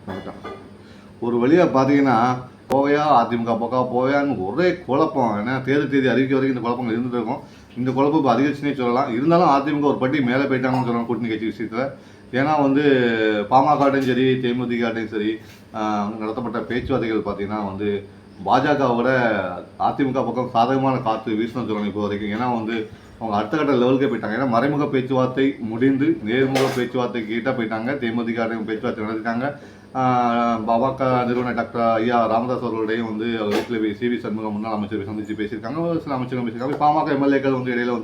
வணக்கம். ஒரு வழியாக பார்த்தீங்கன்னா போவையா அதிமுக பக்கம் போவையான்னு ஒரே குழப்பம். ஏன்னா தேர்தல் தேதி அறிவிக்க வரைக்கும் இந்த குழப்பங்கள் இருந்துட்டு இருக்கும். இந்த குழப்பம் இப்போ அதிகரிச்சுனே சொல்லலாம். இருந்தாலும் அதிமுக ஒரு பட்டி மேலே போயிட்டாங்கன்னு சொல்லலாம் கூட்டணி கட்சி விஷயத்தில். ஏன்னா பாமகட்டையும் சரி தேமுதிகட்டையும் சரி நடத்தப்பட்ட பேச்சுவார்த்தைகள் பார்த்தீங்கன்னா பாஜகவோட அதிமுக பக்கம் சாதகமான காற்று வீசணும் சொல்லணும் இப்போ வரைக்கும். ஏன்னா அவங்க அடுத்த கட்ட லெவலுக்கே போயிட்டாங்க. ஏன்னா மறைமுக பேச்சுவார்த்தை முடிந்து நேர்முக பேச்சுவார்த்தை கிட்ட போயிட்டாங்க. தேமுதிக பேச்சுவார்த்தை நடத்திட்டாங்க. பாமக நிறுவனர் டாக்டர் ஐயா ராமதாஸ் அவர்களுடையும் அவர் வீட்டில் போய் சிவி சண்முகம் முன்னாள் அமைச்சர் சந்தித்து பேசியிருக்காங்க. சில அமைச்சர்கள் பேசியிருக்காங்க. பாமக எம்எல்ஏக்கள் இடையில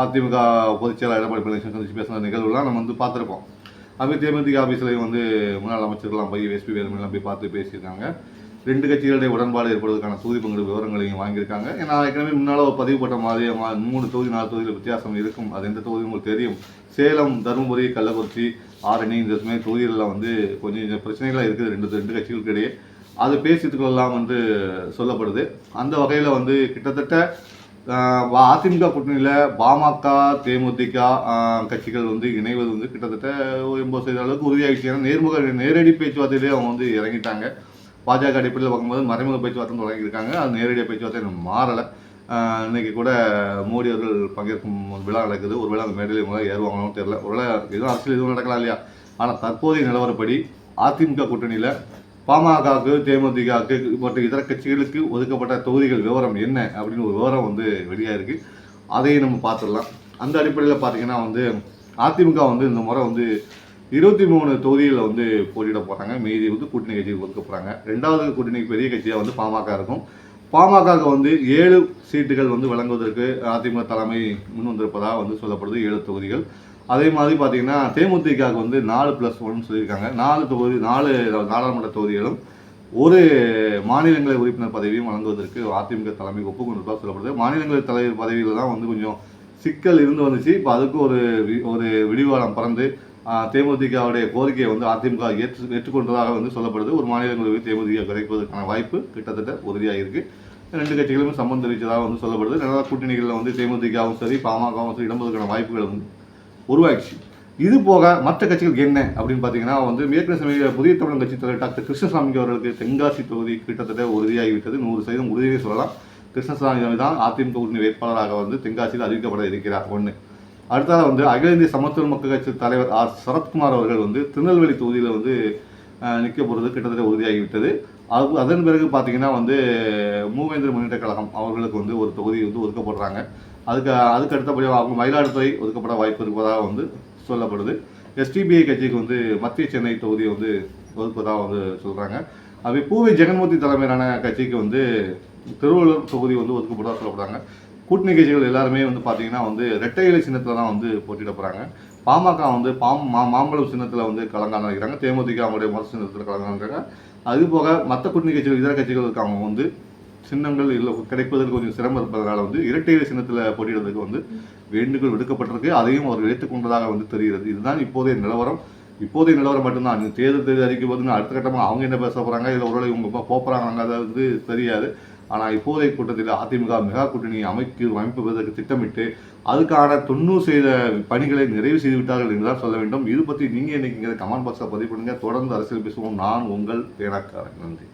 அதிமுக பொதுச்செயலாளர் எடப்பாடி பழனிசாமி சந்தித்து பேசுகிற நிகழ்வுலாம் நம்ம பார்த்துருப்போம். அது தேமுதிக ஆஃபீஸ்லையும் முன்னாள் அமைச்சர்கள்லாம் போய் எஸ்பி வேலுமணிலாம் போய் பார்த்து பேசியிருக்காங்க. ரெண்டு கட்சிகளுடைய உடன்பாடு ஏற்படுவதற்கான தொகுதி பங்கு விவரங்களையும் வாங்கியிருக்காங்க. ஏன்னா ஏற்கனவே முன்னால் பதிவு போட்ட மாதிரி 3 தொகுதி 4 தொகுதியில் வித்தியாசம் இருக்கும். அது எந்த தொகுதி உங்களுக்கு தெரியும். சேலம், தருமபுரி, கள்ளக்குறிச்சி, ஆரணி இந்த மாதிரி தொகுதிகளில் கொஞ்சம் பிரச்சனைகளாக இருக்குது ரெண்டு கட்சிகளுக்கு இடையே. அதை பேசித்துக்கொள்ளலாம் சொல்லப்படுது. அந்த வகையில் கிட்டத்தட்ட அதிமுக கூட்டணியில் பாமக தேமுதிக கட்சிகள் இணைவது கிட்டத்தட்ட 80% அளவுக்கு உறுதியாகிடுச்சு. ஏன்னா நேரடி பேச்சுவார்த்தையிலே அவங்க இறங்கிட்டாங்க. பாஜக அடிப்படையில் பார்க்கும்போது மறைமுக பேச்சுவார்த்தை தொடங்கியிருக்காங்க. அது நேரடியாக பேச்சுவார்த்தை இன்னும் மாறலை. இன்றைக்கி கூட மோடி அவர்கள் பங்கேற்கும் விழா நடக்குது. ஒரு வேளை அந்த மேடையில் முதல்ல ஏறுவாங்கன்னு தெரியல. ஒருவேளை எதுவும் அரசியல் எதுவும் நடக்கலாம் இல்லையா. ஆனால் தற்போதைய நிலவரப்படி அதிமுக கூட்டணியில் பாமகவுக்கு தேமுதிகவுக்கு மற்ற இதர கட்சிகளுக்கு ஒதுக்கப்பட்ட தொகுதிகள் விவரம் என்ன அப்படின்னு ஒரு விவரம் வெளியாக இருக்குது. அதையும் நம்ம பார்த்துடலாம். அந்த அடிப்படையில் பார்த்தீங்கன்னா அதிமுக இந்த முறை 23 தொகுதிகளில் போட்டியிட போகிறாங்க. மீதி கூட்டணி கட்சிக்கு ஒதுக்க போகிறாங்க. ரெண்டாவது கூட்டணிக்கு பெரிய கட்சியாக பாமக இருக்கும். பாமகவுக்கு 7 சீட்டுகள் வழங்குவதற்கு அதிமுக தலைமை முன் வந்திருப்பதாக சொல்லப்படுது. 7 தொகுதிகள். அதே மாதிரி பார்த்தீங்கன்னா தேமுதிகவுக்கு 4+1 சொல்லியிருக்காங்க. 4 நாடாளுமன்ற தொகுதிகளும் ஒரு மாநிலங்களவை உறுப்பினர் பதவியும் வழங்குவதற்கு அதிமுக தலைமை ஒப்புக்கொண்டிருப்பதாக சொல்லப்படுது. மாநிலங்களவை தலைவர் பதவியில் தான் கொஞ்சம் சிக்கல் இருந்து வந்துச்சு. இப்போ அதுக்கு ஒரு விடிவாளம் பறந்து தேமுதிகவுடைய கோரிக்கையை அதிமுக ஏற்றுக்கொண்டதாக சொல்லப்படுது. ஒரு மாநிலங்களவை தேமுதிக கிடைப்பதற்கான வாய்ப்பு கிட்டத்தட்ட உறுதியாக இருக்குது. ரெண்டு கட்சிகளுமே சம்பந்தம் தெரிவித்ததாக சொல்லப்படுது. நல்ல கூட்டணிகளில் தேமுதிகவும் சரி பாமகவும் சரி இடம்பெறுவதற்கான வாய்ப்புகள் உருவாகிடுச்சு. இது போக மற்ற கட்சிகளுக்கு என்ன அப்படின்னு பார்த்தீங்கன்னா ஏற்கனவே புதிய தமிழ் கட்சி தலைவர் டாக்டர் கிருஷ்ணசாமி அவர்களுக்கு தென்காசி தொகுதி கிட்டத்தட்ட உறுதியாகிவிட்டது. 100% உறுதியை சொல்லலாம். கிருஷ்ணசாமி தான் அதிமுக கூட்டணி வேட்பாளராக தென்காசியில் அறிவிக்கப்பட இருக்கிறார். ஒன்று. அடுத்ததாக அகில இந்திய சமத்துவ மக்கள் கட்சி தலைவர் ஆர் சரத்குமார் அவர்கள் திருநெல்வேலி தொகுதியில் நிற்க போகிறது கிட்டத்தட்ட உறுதியாகிவிட்டது. அதன் பிறகு பார்த்தீங்கன்னா மூவேந்தர் முன்னேற்ற கழகம் அவர்களுக்கு ஒரு தொகுதி ஒதுக்கப்படுறாங்க. அதுக்கு அடுத்தபடியாக அவங்க மயிலாடுதுறை ஒதுக்கப்பட வாய்ப்பு இருப்பதாக சொல்லப்படுது. எஸ்டிபிஐ கட்சிக்கு மத்திய சென்னை தொகுதி ஒதுக்குவதாக சொல்கிறாங்க. அது பூவை ஜெகன்மூர்த்தி தலைமையிலான கட்சிக்கு திருவள்ளூர் தொகுதி ஒதுக்கப்பட்டதாக சொல்லப்படுறாங்க. கூட்டணி கட்சிகள் எல்லாருமே பார்த்தீங்கன்னா இரட்டை இலை சின்னத்தில் தான் போட்டியிட போகிறாங்க. பாமக மாம்பழம் சின்னத்தில் கலங்கான இருக்கிறாங்க. தேமுதிக அவங்களுடைய மத சின்னத்தில் கலங்கான. அது போக மற்ற கூட்டணி கட்சிகள் இதர கட்சிகள் இருக்காங்க சின்னங்கள் இல்லை கிடைப்பதற்கு கொஞ்சம் சிரமம் இருப்பதனால இரட்டை இலை சின்னத்தில் போட்டியிடுறதுக்கு வேண்டுகோள் விடுக்கப்பட்டிருக்கு. அதையும் அவர்கள் ஏற்றுக்கொண்டதாக தெரிகிறது. இதுதான் இப்போதைய நிலவரம். இப்போதைய நிலவரம் மட்டும்தான். தேர்தல் தேதி அறிக்கும் போது அடுத்த கட்டமாக அவங்க என்ன பேச போகிறாங்க, இல்லை ஒருவேளை இவங்க போகிறாங்க அது தெரியாது. ஆனால் இப்போதைய கூட்டத்தில் அதிமுக மெகா கூட்டணியை அமைப்பதற்கு திட்டமிட்டு அதுக்கான 90% பணிகளை நிறைவு செய்துவிட்டார்கள் என்றுதான் சொல்ல வேண்டும். இது பற்றி நீங்கள் என்னைக்கு கமெண்ட் பாக்ஸில் பதிவு பண்ணுங்கள். தொடர்ந்து அரசியல் பேசுவோம். நான் உங்கள் பேனாக்காரன். நன்றி.